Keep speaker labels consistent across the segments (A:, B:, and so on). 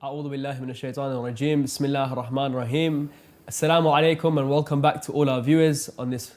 A: A'udhu billahi minash shaitanir rajeem. Bismillahir rahmanir rahim. Assalamu alaikum and welcome back to all our viewers on this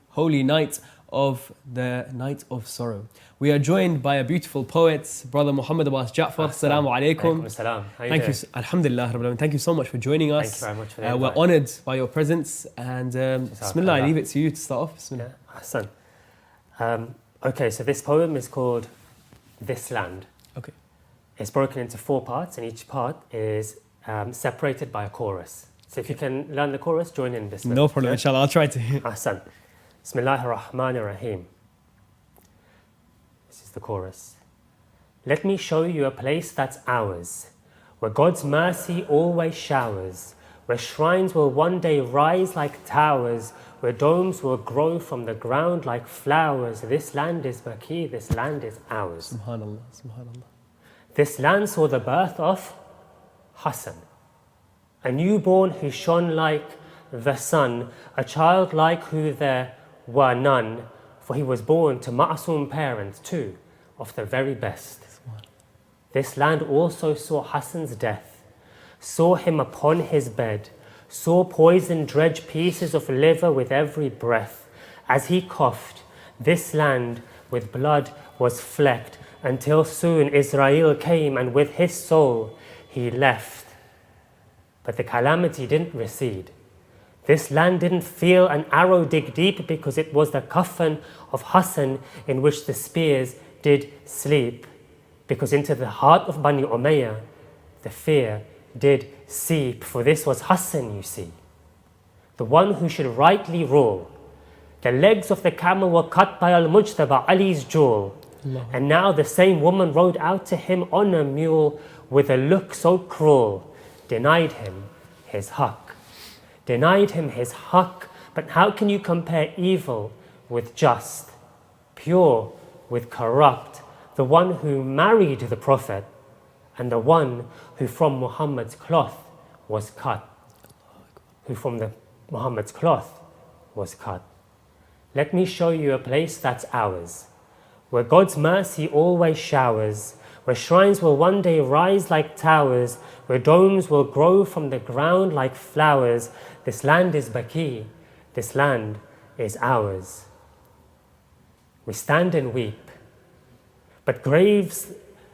A: holy night of the night of sorrow. We are joined by a beautiful poet, brother Mohammad Jaffar. Assalamu alaikum.
B: Assalam.
A: Thank you. Alhamdulillah Rabbil Alamin. Thank you so much for joining us.
B: Thank you very much for the invite.
A: We're honored by your presence and Bismillah, I leave it to you to start off. Bismillah.
B: Okay, so this poem is called This Land.
A: Okay.
B: It's broken into 4 parts and each part is separated by a chorus. So if you can learn the chorus, join in this.
A: No problem, inshallah, I'll try to.
B: Ahsan. Bismillahir Rahmanir Rahim. This is the chorus. Let me show you a place that's ours, where God's mercy always showers, where shrines will one day rise like towers, where domes will grow from the ground like flowers. This land is Baqee, this land is ours.
A: Subhanallah, subhanallah.
B: This land saw the birth of Hassan, a newborn who shone like the sun, a child like who there were none, for he was born to ma'asum parents too, of the very best. This land also saw Hassan's death, saw him upon his bed, saw poison dredge pieces of liver with every breath. As he coughed, this land with blood was flecked, until soon Israel came and with his soul he left. But the calamity didn't recede. This land didn't feel an arrow dig deep, because it was the coffin of Hassan in which the spears did sleep. Because into the heart of Bani Umayyah the fear did seep, for this was Hassan, you see, the one who should rightly rule. The legs of the camel were cut by Al-Mujtaba, Ali's jewel. And now the same woman rode out to him on a mule with a look so cruel, denied him his haqq. Denied him his haqq. But how can you compare evil with just, pure with corrupt, the one who married the Prophet and the one who from Muhammad's cloth was cut? Who from Muhammad's cloth was cut. Let me show you a place that's ours, where God's mercy always showers, where shrines will one day rise like towers, where domes will grow from the ground like flowers. This land is Baqee, this land is ours. We stand and weep, but graves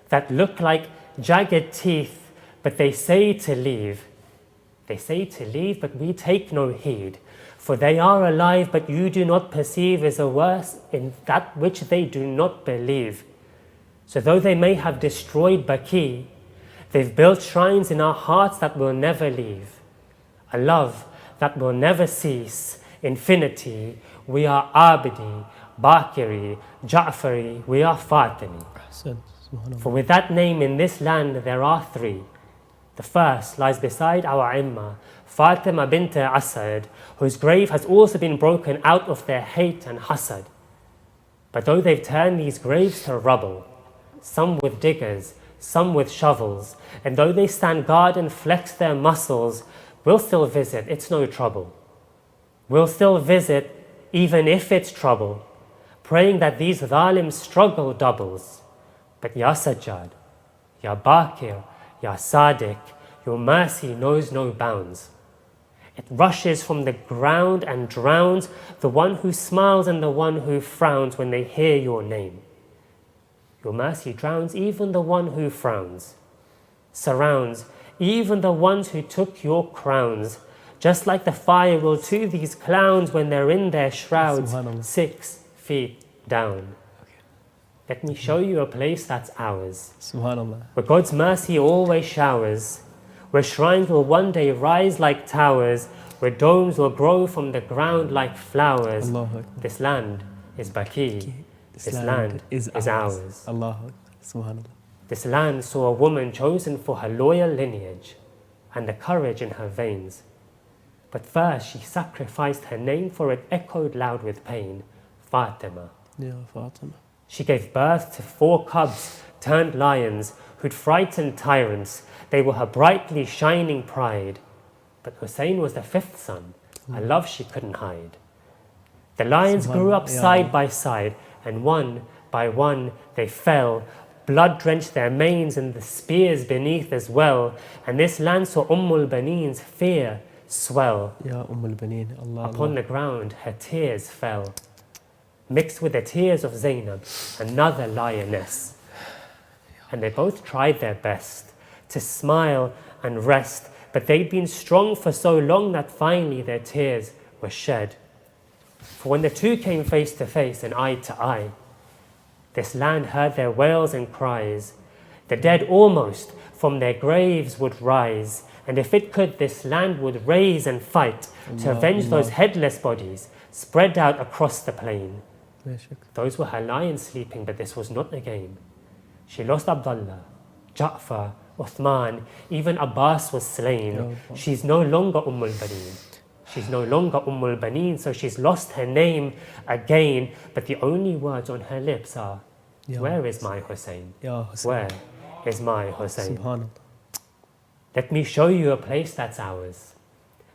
B: that look like jagged teeth, but they say to leave. They say to leave, but we take no heed. For they are alive, but you do not perceive, is a worse in that which they do not believe. So though they may have destroyed Baqee, they've built shrines in our hearts that will never leave. A love that will never cease, infinity. We are Abidi, Baqee, Jaffari, we are Fatimi. For with that name in this land there are 3. The first lies beside our Imma, Fatima bint Asad, whose grave has also been broken out of their hate and hasad. But though they've turned these graves to rubble, some with diggers, some with shovels, and though they stand guard and flex their muscles, we'll still visit, it's no trouble. We'll still visit, even if it's trouble, praying that these dhalims struggle doubles. But Ya Sajjad, Ya Baqir, Ya Sadiq, your mercy knows no bounds. It rushes from the ground and drowns the one who smiles and the one who frowns when they hear your name. Your mercy drowns even the one who frowns, surrounds even the ones who took your crowns, just like the fire will to these clowns when they're in their shrouds 6 feet down. Let me show you a place that's ours, where God's mercy always showers, where shrines will one day rise like towers, where domes will grow from the ground like flowers. This land is Baqee, this land is ours. This land saw a woman chosen for her loyal lineage and the courage in her veins. But first she sacrificed her name, for it echoed loud with pain, Fatima. She gave birth to 4 cubs turned lions who'd frightened tyrants. They were her brightly shining pride. But Hussein was the 5th son, a love she couldn't hide. The lions grew up side by side, and one by one they fell Blood drenched their manes and the spears beneath as well. And this land saw Baneen's fear swell.
A: Ya Baneen, Allah.
B: Upon the ground her tears fell, mixed with the tears of Zainab, another lioness. And they both tried their best to smile and rest, but they'd been strong for so long that finally their tears were shed. For when the two came face to face and eye to eye, this land heard their wails and cries. The dead almost from their graves would rise, and if it could, this land would raise and fight to avenge those headless bodies spread out across the plain. Those were her lions sleeping, but this was not a game. She lost Abdullah, Jaffar, Uthman, even Abbas was slain. She's no longer Baneen. She's no longer Baneen, so she's lost her name again. But the only words on her lips are, where is my Hussein? Where is my Hussein?
A: Subhanallah.
B: Let me show you a place that's ours,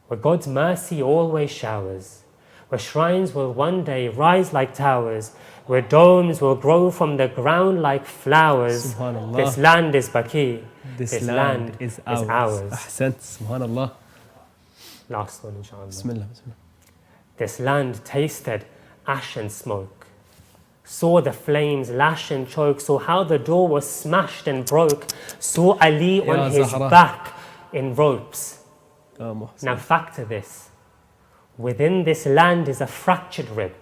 B: where God's mercy always showers, where shrines will one day rise like towers, where domes will grow from the ground like flowers.
A: Subhanallah.
B: This land is Baqee.
A: This land is ours. Ahsant. Subhanallah.
B: Last one, inshallah.
A: Bismillah.
B: This land tasted ash and smoke, saw the flames lash and choke, saw how the door was smashed and broke, saw Ali on his back in ropes. Now factor this. Within this land is a fractured rib.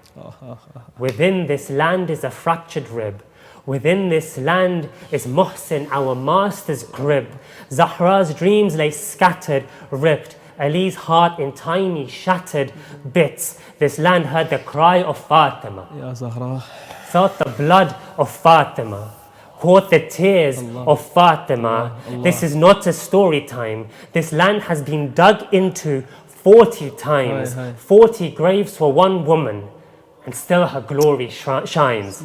B: Within this land is a fractured rib. Within this land is Muhsin, our master's grip. Zahra's dreams lay scattered, ripped. Ali's heart in tiny shattered bits. This land heard the cry of Fatima.
A: Ya Zahra.
B: Felt the blood of Fatima. Caught the tears of Fatima. This is not a story time. This land has been dug into 40 times. 40 graves for one woman, and still her glory shines.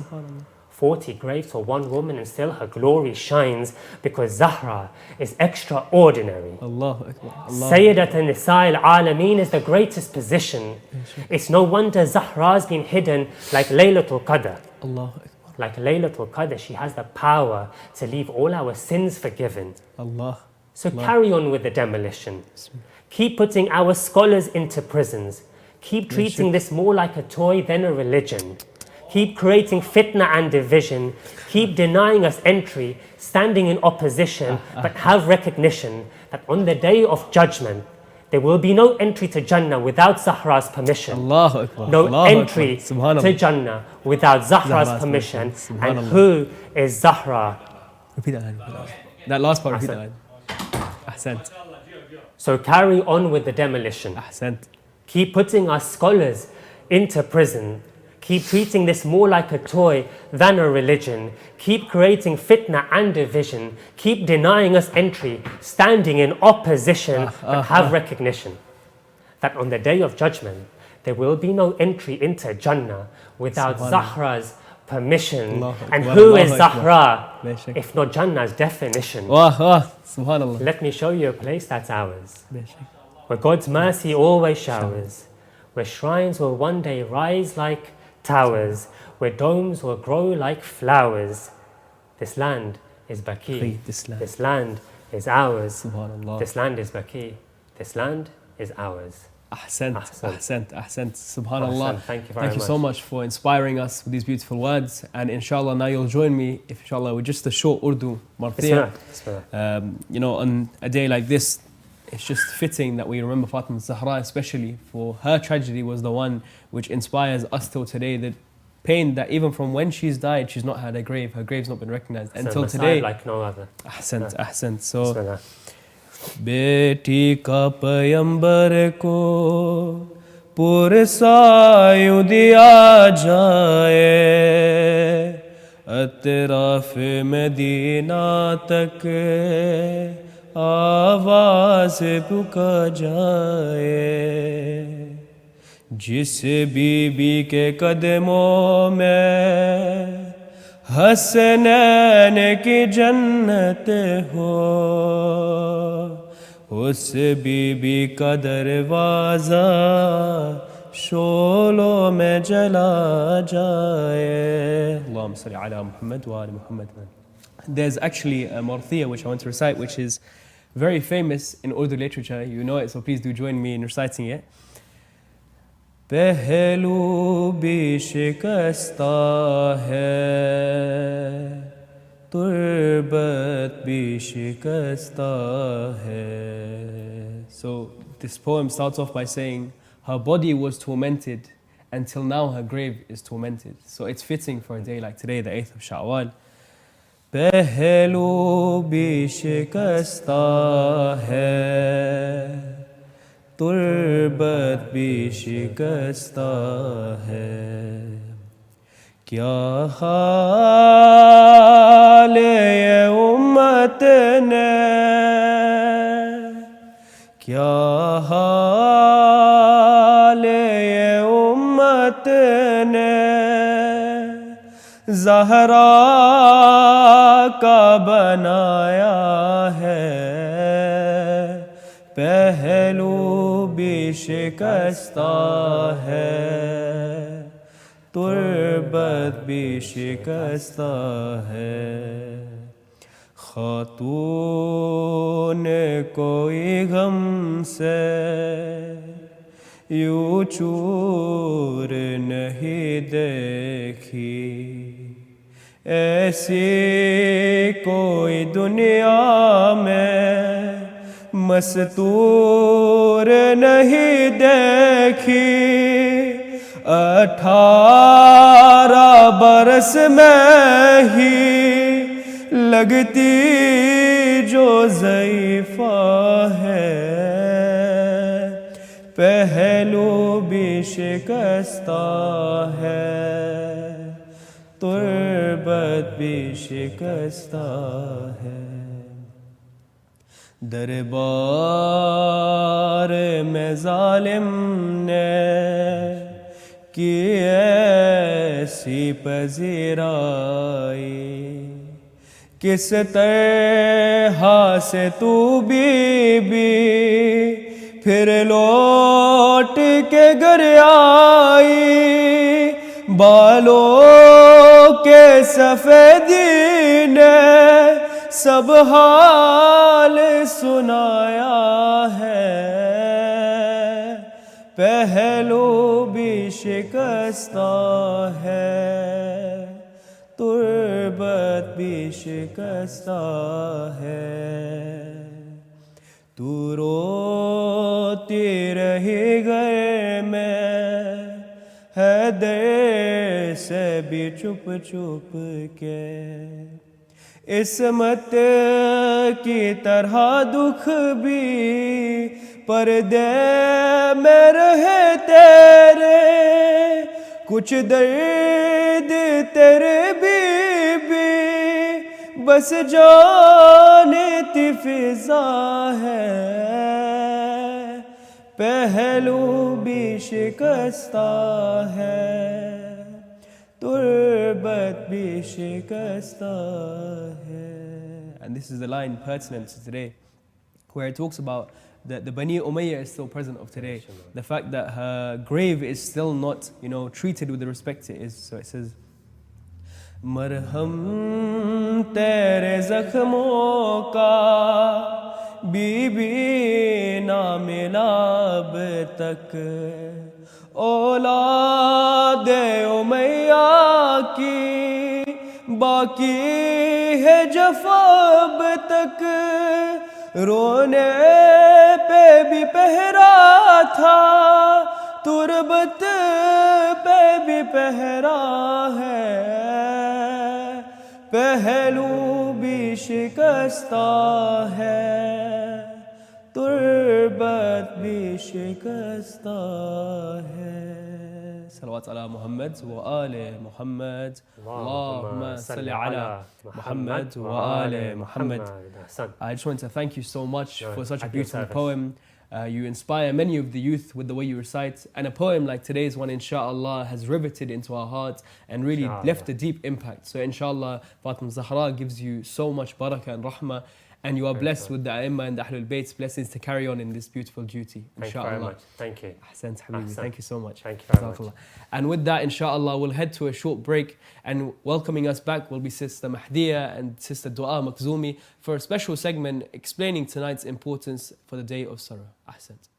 B: 40 graves for one woman, and still her glory shines, because Zahra is extraordinary.
A: Allahu Akbar.
B: Sayyidat Nisa al-Alameen is the greatest position. It's no wonder Zahra's been hidden like Laylatul Qadr.
A: Allahu Akbar.
B: Like Laylatul Qadr, she has the power to leave all our sins forgiven. So carry on with the demolition. Keep putting our scholars into prisons. Keep treating this more like a toy than a religion. Keep creating fitna and division. Keep denying us entry, standing in opposition, but have recognition that on the day of judgment, there will be no entry to Jannah without Zahra's permission.
A: Allahu Akbar.
B: No
A: Allahu
B: entry
A: Akbar.
B: to Jannah without Zahra's permission. And who is Zahra?
A: Repeat that. That last part, repeat that. Ahsant.
B: So carry on with the demolition.
A: Ahsant.
B: Keep putting our scholars into prison. Keep treating this more like a toy than a religion. Keep creating fitna and division. Keep denying us entry, standing in opposition, but have recognition that on the day of judgment, there will be no entry into Jannah without Zahra's permission. And who is Zahra, if not Jannah's definition?
A: Subhanallah.
B: Let me show you a place that's ours, where God's mercy always showers, where shrines will one day rise like towers, where domes will grow like flowers. This land is Baqee. This land is ours. This land is Baqee. This land is ours.
A: Ahsant. Subhanallah.
B: Thank you very much.
A: Thank you so much for inspiring us with these beautiful words. And inshallah, now you'll join me, inshallah, with just a short Urdu martiya. You know, on a day like this, it's just fitting that we remember Fatima Zahra, especially for her tragedy was the one which inspires us till today. The pain that even from when she's died, she's not had a grave. Her grave's not been recognized until today.
B: Like no other.
A: Ahsant. So, बेटी का पैगंबर को पुरसायु दिया जाए, अतराफ Medina तक आवाज पुका जाए, जिस बीबी के कदमों में हसनैन की जन्नत हो, उस बीबी का दरवाज़ा शोलों में जला जाए. अल्लाहुम्मा सल्ली अला मुहम्मद व आले Muhammad. there's actually a marthiyah which I want to recite, which is very famous in Urdu literature. You know it, so please do join me in reciting it. Pehlu bhi shikasta hai, turbat bhi shikasta hai. So this poem starts off by saying, her body was tormented until now her grave is tormented. So it's fitting for a day like today, the 8th of Sha'wal. Pehlu bhi shikasta hai, turbat bhi shikasta hai. Kya haal ye ummat ne, kya haal ye ummat ne, Zahra ka banaya hai, pehlu bhi shikasta hai, turbat bhi shikasta hai. Khatun koi gham se यूं चूर नहीं देखी, ऐसी कोई दुनिया में मस्तूर नहीं देखी. 18 बरस में ही लगती जो ज़ईफ़ा है, पहलू भी शिकस्ता है, तुरबत भी शिकस्ता है. दरबार में ज़ालिम ने की ऐसी पजीराई, किस तरह से तू बीबी फिर लौट के घर आई. बालों के सफेदी ने सब हाल सुनाया है, पहलू भी शिकस्ता है, तुरबत भी शिकस्ता है. तू रोती रही घर में हैदर से भी चुप चुप के, इसमत की तरह दुख भी पर्दे में रहे तेरे. कुछ दर्द तेरे बीबी बस जानती फिजा है, पहलू भी शिकस्ता है, तुरबत भी शिकस्ता है. And this is the line pertinent to today, where it talks about that the Bani Umayyah is still present of today. The fact that her grave is still not, treated with the respect it is. So it says, مرہم تیرے زخموں کا بیوی نہ ملا اب تک, اولاد امیہ کی باقی ہے جفا اب تک. رونے پہ بھی پہرا تھا, تربت پہ بھی پہرا ہے, پہلو بھی شکستہ ہے, تربت بھی شکستہ ہے. صلوات علی محمد و آل محمد, اللہم صلی علی محمد و آل محمد. I just want to thank you so much for such a beautiful poem. You inspire many of the youth with the way you recite, and a poem like today's one, inshallah, has riveted into our hearts and really left a deep impact. So inshallah, Fatima Zahra gives you so much barakah and rahmah, And you are blessed
B: Inshallah.
A: with the Aimma and the Ahlul Bayt's blessings to carry on in this beautiful duty.
B: Thank you very much. Thank you.
A: Ahsant, Habibi.
B: Ahsant.
A: Thank you so much.
B: Thank you very much.
A: Jazakallah. And with that, inshallah, we'll head to a short break, and welcoming us back will be Sister Mahdiya and Sister Dua Makhzumi for a special segment explaining tonight's importance for the day of sorrow. Ahsant.